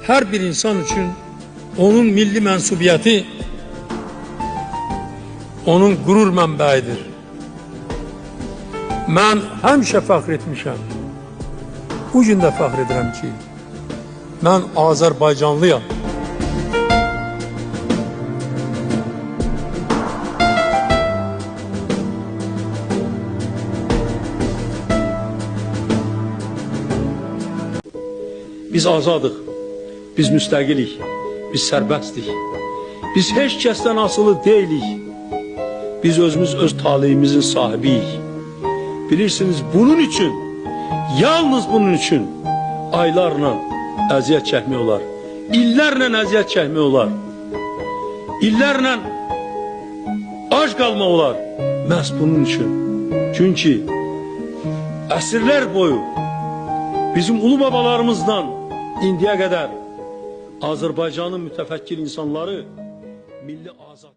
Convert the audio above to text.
her bir insan için onun milli mensubiyeti, onun gurur mənbəyidir. Mən həmişə fəxr etmişəm. Bu gün də fəxr edirəm ki, mən Azərbaycanlıyam. Biz azadıq, biz müstəqilik, biz sərbəstdik. Biz heç kəsdən asılı deyilik. Biz özümüz öz taleyimizin sahibiyik. Bilirsiniz, bunun için, yalnız bunun için aylarla əziyyət çəkmək olar. İllərlə əziyyət çəkmək olar. İllərlə ac qalmaq olar. Məhz bunun için. Çünki əsrlər boyu bizim ulu babalarımızdan indiyə qədər Azərbaycanın mütəfəkkir insanları milli azad